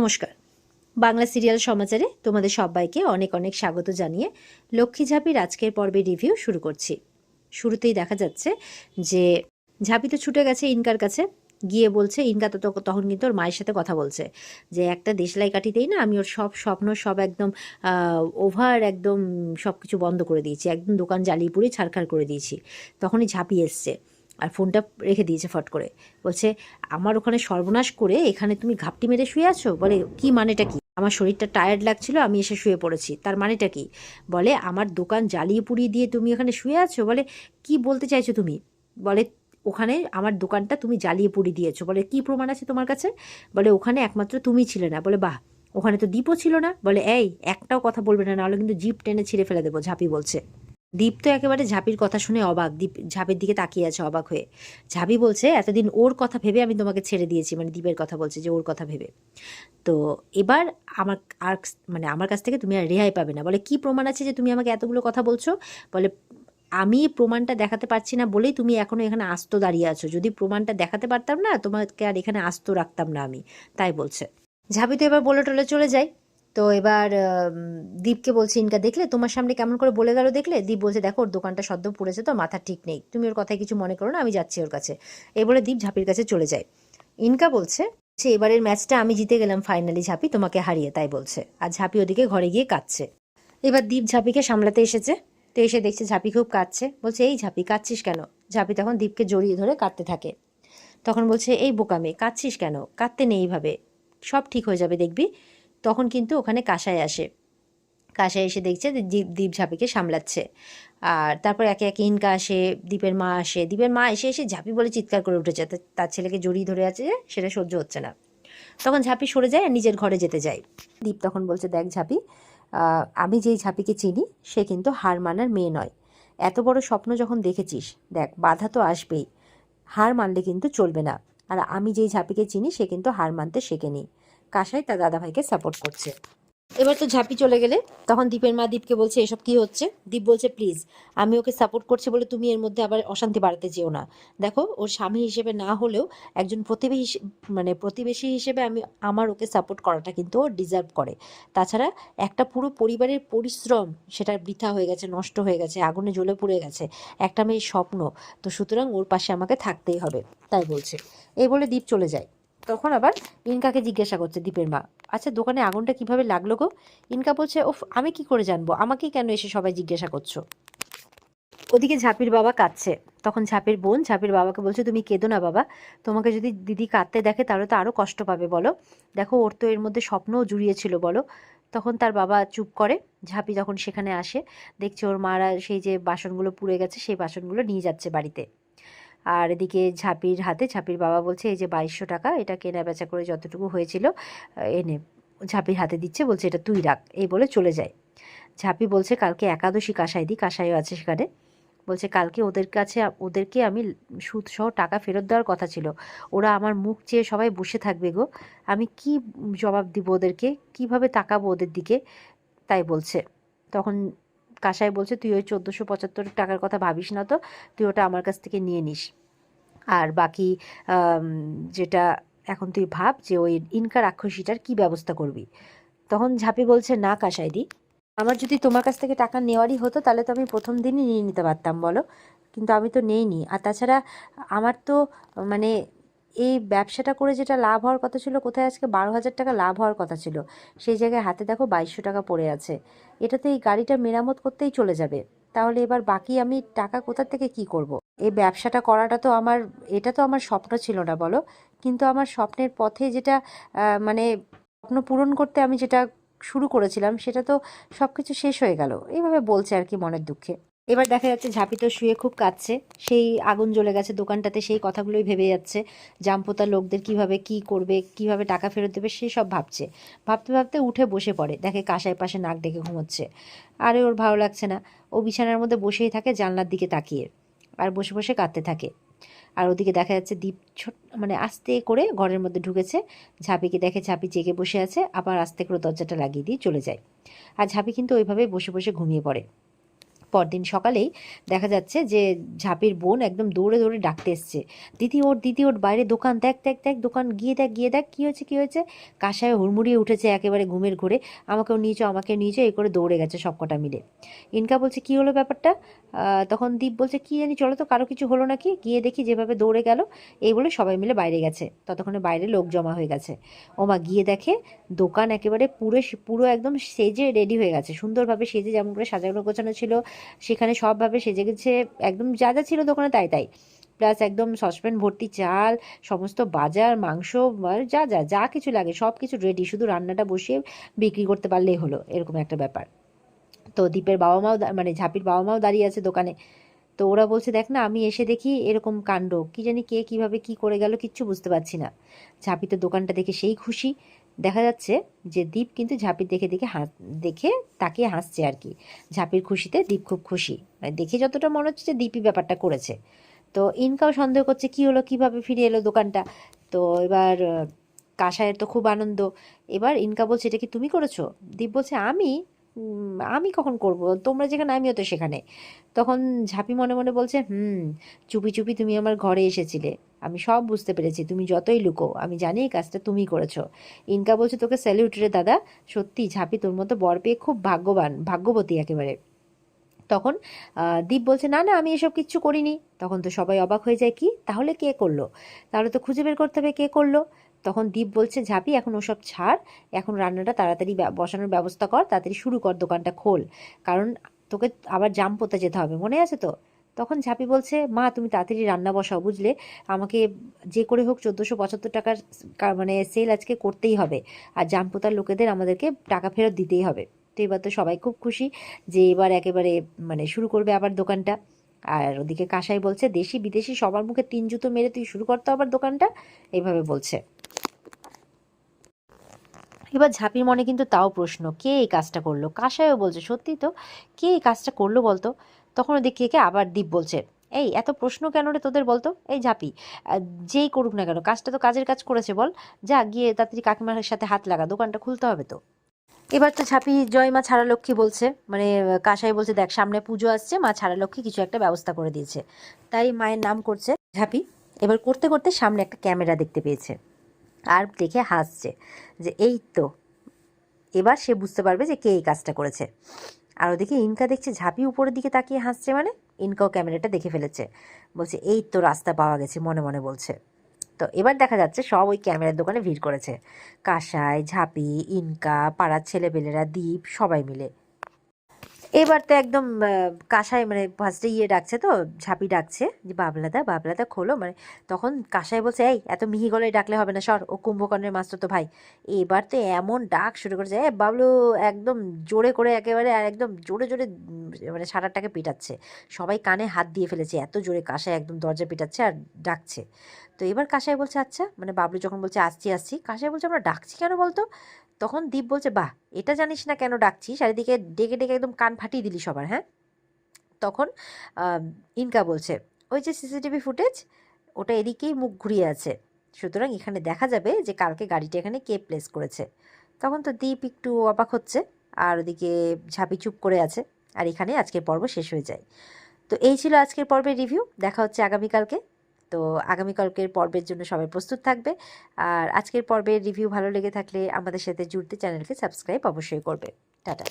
নমস্কার। বাংলা সিরিয়াল সমাচারে তোমাদের সবাইকে অনেক অনেক স্বাগত জানিয়ে লক্ষ্মী ঝাঁপির আজকের পর্বে রিভিউ শুরু করছি। শুরুতেই দেখা যাচ্ছে যে ঝাঁপি তো ছুটে গেছে ইনকার কাছে, গিয়ে বলছে, ইনকা তো তখন কিন্তু ওর মায়ের সাথে কথা বলছে যে একটা দেশলাই কাঠিতেই না আমি ওর সব স্বপ্ন সব একদম ওভার একদম সব কিছু বন্ধ করে দিয়েছি, একদম দোকান জ্বালিয়ে পুড়ে ছাড়খাড় করে দিয়েছি। তখনই ঝাঁপি এসছে আর ফোনটা রেখে দিয়েছে ফট করে। বলছে, আমার ওখানে সর্বনাশ করে এখানে তুমি ঘাপটি মেরে শুয়ে আছো? বলে, কি মানেটা কি? আমার শরীরটা টায়ার্ড লাগছিল, আমি এসে শুয়ে পড়েছি, তার মানেটা কি? বলে, আমার দোকান জ্বালিয়ে পুড়িয়ে দিয়ে তুমি এখানে শুয়ে আছো? বলে, কি বলতে চাইছো তুমি? বলে, ওখানে আমার দোকানটা তুমি জ্বালিয়ে পুড়িয়ে দিয়েছো। বলে, কি প্রমাণ আছে তোমার কাছে? বলে, ওখানে একমাত্র তুমি ছিলে না। বলে, বাহ, ওখানে তো দীপও ছিল না। বলে, এই একটাও কথা বলবে না, নাহলে কিন্তু জিপ টেনে ছিঁড়ে ফেলে দেবো। ঝাঁপি বলছে। দীপ তো একেবারে ঝাঁপির কথা শুনে অবাক। দীপ ঝাঁপির দিকে তাকিয়ে আছে অবাক হয়ে। ঝাঁপি বলছে, এতদিন ওর কথা ভেবে আমি তোমাকে ছেড়ে দিয়েছি, মানে দীপের কথা বলছে, যে ওর কথা ভেবে। তো এবার আমার আর আমার কাছ থেকে তুমি আর রেহাই পাবে না। বলে, কি প্রমাণ আছে যে তুমি আমাকে এতগুলো কথা বলছো? বলে, আমি প্রমাণটা দেখাতে পারছি না বলেই তুমি এখনো এখানে আস্ত দাঁড়িয়ে আছো। যদি প্রমাণটা দেখাতে পারতাম না, তোমাকে আর এখানে আস্ত রাখতাম না আমি। তাই বলছে। ঝাঁপি তো এবার বলে টলে চলে যায়। তো এবার দীপকে বলছে, ইনকা দেখলে তোমার সামনে কেমন করে বলে গেল, দেখলে? দীপ বলছে, দেখো ওর দোকানটা সদ্য পড়েছে তো, মাথা ঠিক নেই, তুমি ওর কথায় কিছু মনে করো না, আমি যাচ্ছি ওর কাছে। এই বলে দীপ ঝাঁপির কাছে চলে যায়। ইনকা বলছে, এবারের ম্যাচটা আমি জিতে গেলাম ফাইনালি ঝাঁপি, তোমাকে হারিয়ে, তাই বলছে। আর ঝাঁপি ওদিকে ঘরে গিয়ে কাঁদছে। এবার দীপ ঝাঁপিকে সামলাতে এসেছে। তো এসে দেখছে ঝাঁপি খুব কাঁদছে। বলছে, এই ঝাঁপি, কাঁদছিস কেন? ঝাঁপি তখন দীপকে জড়িয়ে ধরে কাঁদতে থাকে। তখন বলছে, এই বোকা মেয়ে, কাঁদছিস কেন? কাঁদতে নেই, এইভাবে সব ঠিক হয়ে যাবে, দেখবি। তখন কিন্তু ওখানে কাঁসাই আসে। কাঁসাই এসে দেখছে যে দীপ ঝাঁপিকে সামলাচ্ছে। আর তারপর একে একে ইনকা আসে, দীপের মা আসে। দীপের মা এসে এসে ঝাঁপি বলে চিৎকার করে উঠেছে, তার ছেলেকে জড়িয়ে ধরে আছে যে সেটা সহ্য হচ্ছে না। তখন ঝাঁপি সরে যায় আর নিজের ঘরে যেতে যায়। দীপ তখন বলছে, দেখ ঝাঁপি, আমি যেই ঝাঁপিকে চিনি সে কিন্তু হার মানার মেয়ে নয়। এত বড় স্বপ্ন যখন দেখেছিস, দেখ বাধা তো আসবেই, হার মানলে কিন্তু চলবে না। আর আমি যেই ঝাঁপিকে চিনি সে কিন্তু হার মানতে শেখেনি। কাঁসাই তার দাদাভাইকে সাপোর্ট করছে। এবার তো ঝাঁপি চলে গেলে তখন দীপের মা দীপকে বলছে, এসব কি হচ্ছে? দীপ বলছে, প্লিজ, আমি ওকে সাপোর্ট করছি বলে তুমি এর মধ্যে আবার অশান্তি বাড়াতে যেও না। দেখো, ওর স্বামী হিসেবে না হলেও একজন প্রতিবেশী হিসেবে আমার ওকে সাপোর্ট করাটা কিন্তু ও ডিজার্ভ করে। তাছাড়া একটা পুরো পরিবারের পরিশ্রম সেটা বৃথা হয়ে গেছে, নষ্ট হয়ে গেছে, আগুনে জ্বলে পুড়ে গেছে, একটা মেয়ের স্বপ্ন। তো সুতরাং ওর পাশে আমাকে থাকতেই হবে, তাই বলছে। এই বলে দীপ চলে যায়। তখন আবার ইনকাকে জিজ্ঞাসা করছে দীপের মা, আচ্ছা দোকানে আগুনটা কিভাবে লাগলো গো? ইনকা বলছে, ওফ, আমি কি করে জানবো, আমাকেই কেন এসে সবাই জিজ্ঞাসা করছো? ওদিকে ঝাঁপির বাবা কাঁদছে। তখন ঝাঁপির বোন ঝাঁপির বাবাকে বলছে, তুমি কেঁদো না বাবা, তোমাকে যদি দিদি কাঁদতে দেখে তাহলে তো আরও কষ্ট পাবে, বলো। দেখো, ওর তো এর মধ্যে স্বপ্নও জুড়িয়েছিল, বলো। তখন তার বাবা চুপ করে। ঝাঁপি যখন সেখানে আসে, দেখছে ওর মারা সেই যে বাসনগুলো পুড়ে গেছে সেই বাসনগুলো নিয়ে যাচ্ছে বাড়িতে। আর এদিকে ঝাঁপির হাতে ঝাঁপির বাবা বলছে, এই যে 2200 টাকা, এটা কেনা বেচা করে যতটুকু হয়েছিল এনে ঝাঁপির হাতে দিচ্ছে, বলছে এটা তুই রাখ, এই বলে চলে যায়। ঝাঁপি বলছে, কালকে একাদশী কাঁসাই দিই, কাঁসাইও আছে সেখানে। বলছে, কালকে ওদেরকে আমি সুদসহ টাকা ফেরত দেওয়ার কথা ছিল। ওরা আমার মুখ চেয়ে সবাই বসে থাকবে গো, আমি কি জবাব দিব ওদেরকে, কিভাবে তাকাবো ওদের দিকে? তাই বলছে। তখন কাঁসাই বলছে, তুই ওই 1475 টাকার কথা ভাবিস না তো, তুই ওটা আমার কাছ থেকে নিয়ে নিস। আর বাকি যেটা এখন তুই ভাব যে ওই ইনকা রাক্ষসীটার কি ব্যবস্থা করবি। তখন ঝাঁপি বলছে, না কাঁসাইদি, আমার যদি তোমার কাছ থেকে টাকা নেওয়ারই হতো তাহলে তো আমি প্রথম দিনই নিয়ে নিতে পারতাম, বলো। কিন্তু আমি তো নেইনি। আর তাছাড়া আমার তো মানে এই ব্যবসাটা করে যেটা লাভ হওয়ার কথা ছিল, কোথায় আজকে 12,000 টাকা লাভ হওয়ার কথা ছিল, সেই জায়গায় হাতে দেখো 2200 টাকা পড়ে আছে। এটাতে এই গাড়িটা মেরামত করতেই চলে যাবে। তাহলে এবার বাকি আমি টাকা কোথা থেকে কি করব? এই ব্যবসাটা করাটা তো আমার, এটা তো আমার স্বপ্ন ছিল না, বলো। কিন্তু আমার স্বপ্নের পথে যেটা মানে স্বপ্ন পূরণ করতে আমি যেটা শুরু করেছিলাম সেটা তো সব কিছু শেষ হয়ে গেল। এইভাবে বলছে আর কি মনের দুঃখে। এবার দেখা যাচ্ছে ঝাঁপি তো শুয়ে খুব কাঁদছে। সেই আগুন জ্বলে গেছে দোকানটাতে, সেই কথাগুলোই ভেবে যাচ্ছে। জামপোতা লোকদের কিভাবে কি করবে, কিভাবে টাকা ফেরত দেবে, সেই সব ভাবছে। ভাবতে ভাবতে উঠে বসে পড়ে, দেখে কাঁসাই পাশে নাক ডেকে ঘুমোচ্ছে। আরে ওর ভালো লাগছে না, ও বিছানার মধ্যে বসেই থাকে জানলার দিকে তাকিয়ে, আর বসে বসে কাঁদতে থাকে। আর ওদিকে দেখা যাচ্ছে দীপ আস্তে করে ঘরের মধ্যে ঢুকেছে। ঝাঁপিকে দেখে, ঝাঁপি জেগে বসে আছে, আবার আস্তে করে দরজাটা লাগিয়ে দিয়ে চলে যায়। আর ঝাঁপি কিন্তু ওইভাবে বসে বসে ঘুমিয়ে পড়ে। পরদিন সকালেই দেখা যাচ্ছে যে ঝাঁপির বোন একদম দৌড়ে দৌড়ে ডাকতে এসছে, দিদি ওর বাইরে দোকান, দেখ দেখ দেখ দোকান, গিয়ে দেখ কী হয়েছে। কাসায় হুড়মুড়িয়ে উঠেছে একেবারে ঘুমের ঘোরে, আমাকে নিয়েছো এই করে দৌড়ে গেছে সব কটা মিলে। ইনকা বলছে কী হলো ব্যাপারটা? তখন দীপ বলছে কী জানি, চলো তো কারো কিছু হলো নাকি, গিয়ে দেখি যেভাবে দৌড়ে গেল। এই বলে সবাই মিলে বাইরে গেছে, ততক্ষণে বাইরে লোক জমা হয়ে গেছে। ওমা গিয়ে দেখে দোকান একেবারে পুরো একদম সেজে রেডি হয়ে গেছে, সুন্দরভাবে সেজে যেমন করে সাজানো গোছানো ছিল সেখানে সবভাবে সেজে গেছে, একদম যা যা ছিল দোকানে তাই তাই। প্লাস একদম সসপ্যান ভর্তি চাল, সমস্ত বাজার, মাংস, যা যা যা কিছু লাগে সব কিছু রেডি, শুধু রান্নাটা বসিয়ে বিক্রি করতে পারলেই হলো, এরকম একটা ব্যাপার। তো দীপের বাবা মাও মানে ঝাঁপির বাবা মাও দাঁড়িয়ে আছে দোকানে। তো ওরা বলছে দেখ না, আমি এসে দেখি এরকম কাণ্ড, কি জানি কে কিভাবে কি করে গেল কিচ্ছু বুঝতে পারছি না। ঝাঁপি তো দোকানটা দেখে সেই খুশি, দেখা যাচ্ছে যে দীপ কিন্তু ঝাঁপির দেখে দেখে তাকিয়ে হাসছে আর কি। ঝাঁপির খুশিতে দীপ খুব খুশি, মানে দেখে যতটা মনে হচ্ছে যে দীপই ব্যাপারটা করেছে। তো ইনকাও সন্দেহ করছে কি হলো, কিভাবে ফিরে এলো দোকানটা। তো এবার কাসায়ের তো খুব আনন্দ। এবার ইনকা বলছে এটা কি তুমি করেছো? দীপ বলছে আমি কখন করব, তোমরা যেখানে আমিও তো সেখানে। তখন ঝাঁপি মনে মনে বলছে চুপি চুপি তুমি আমার ঘরে এসেছিলে, আমি সব বুঝতে পেরেছি, তুমি যতই লুকো আমি জানি এই কাজটা তুমি করেছো। ইনকা বলছে তোকে স্যালিউট রে দাদা, সত্যি ঝাঁপি তোর মতো বর পেয়ে খুব ভাগ্যবতী একেবারে। তখন দীপ বলছে না না আমি এসব কিচ্ছু করিনি। তখন তো সবাই অবাক হয়ে যায়, কি তাহলে কে করলো? তাহলে তো খুঁজে বের করতে হবে কে করলো। তখন দীপ বলছে ঝাঁপি এখন ওসব ছাড়, এখন রান্নাটা তাড়াতাড়ি বসানোর ব্যবস্থা কর, তাড়াতাড়ি শুরু কর, দোকানটা খোল, কারণ তোকে আবার জাম পোতা যেতে হবে, মনে আছে তো? তখন ঝাঁপি বলছে মা তুমি তাড়াতাড়ি রান্না বসাও বুঝলে, আমাকে যে করে হোক 1475 টাকার মানে সেল আজকে করতেই হবে, আর জাম পোতার লোকেদের আমাদেরকে টাকা ফেরত দিতেই হবে। তো এবার তো সবাই খুব খুশি যে এবার একেবারে মানে শুরু করবে আবার দোকানটা। আর ওদিকে কাসাই বলছে দেশি বিদেশি সবার মুখে 3 জুতো মেরে তুই শুরু করতো আবার দোকানটা, এইভাবে বলছে। এবার ঝাঁপির মনে কিন্তু তাও প্রশ্ন, কে এই কাজটা করলো? কাসাইও বলছে সত্যি তো, কে এই কাজটা করলো বলতো? তখন ওদিকে কে আবার দীপ বলছে এই এত প্রশ্ন কেন রে তোদের বলতো? এই ঝাঁপি, যেই করুক না কেন কাজটা তো কাজের কাজ করেছে, বল যা গিয়ে তাড়াতাড়ি কাকিমার সাথে হাত লাগা, দোকানটা খুলতে হবে তো। এবার তো ঝাঁপি জয় মা ছাড়া লক্ষ্মী বলছে, মানে কাসাই বলছে দেখ সামনে পুজো আসছে, মা ছাড়া লক্ষ্মী কিছু একটা ব্যবস্থা করে দিয়েছে, তাই মায়ের নাম করছে ঝাঁপি। এবার করতে করতে সামনে একটা ক্যামেরা দেখতে পেয়েছে, আর দেখে হাসছে যে এই তো এবার সে বুঝতে পারবে যে কে এই কাজটা করেছে। আর ওদিকে ইনকা দেখছে ঝাঁপি উপরের দিকে তাকিয়ে হাসছে, মানে ইনকাও ক্যামেরাটা দেখে ফেলেছে, বলছে এই তো রাস্তা পাওয়া গেছে, মনে মনে বলছে। তো এবার দেখা যাচ্ছে সব ওই ক্যামেরার দোকানে ভিড় করেছে, কাসাই, ঝাঁপি, ইনকা, পাড়ার ছেলেপেলেরা, দীপ, সবাই মিলে। এবার তো একদম কাসাই মানে ফার্স্টে ডাকছে, তো ঝাঁপি ডাকছে যে বাবলাদা খোলো, মানে তখন কাসাই বলছে এই এত মিহি গলায় ডাকলে হবে না, সর, ও কুম্ভকর্ণের মাস্টার তো ভাই। এবার তো এমন ডাক শুরু করেছে বাবলু, একদম জোরে করে একেবারে, আর একদম জোরে জোরে মানে সারাটাকে পিটাচ্ছে, সবাই কানে হাত দিয়ে ফেলেছে, এত জোরে কাসাই একদম দরজা পিটাচ্ছে আর ডাকছে। তো এবার কাসাই বলছে আচ্ছা, মানে বাবলু যখন বলছে আসছি কাসাই বলছে আমরা ডাকছি কেন বলতো? তখন দীপ বলছে বাহ, এটা জানিস না কেন ডাকছি, চারিদিকে ডেকে ডেকে একদম কান ফাটিয়ে দিলি সবার, হ্যাঁ। তখন ইনকা বলছে ওই যে সিসিটিভি ফুটেজ, ওটা এদিকেই মুখ ঘুরিয়ে আছে, সুতরাং এখানে দেখা যাবে যে কালকে গাড়িটা এখানে কে প্লেস করেছে। তখন তো দীপ একটু অবাক হচ্ছে, আর ওদিকে ঝাঁপি চুপ করে আছে, আর এখানে আজকের পর্ব শেষ হয়ে যায়। তো এই ছিল আজকের পর্বের রিভিউ, দেখা হচ্ছে আগামীকালকে। তো আগামীকালকের পর্বের জন্য সবাই প্রস্তুত থাকবে। আর আজকের পর্বের রিভিউ ভালো লেগে থাকলে আমাদের সাথে জুড়তে চ্যানেলকে সাবস্ক্রাইব অবশ্যই করবে। টাটা।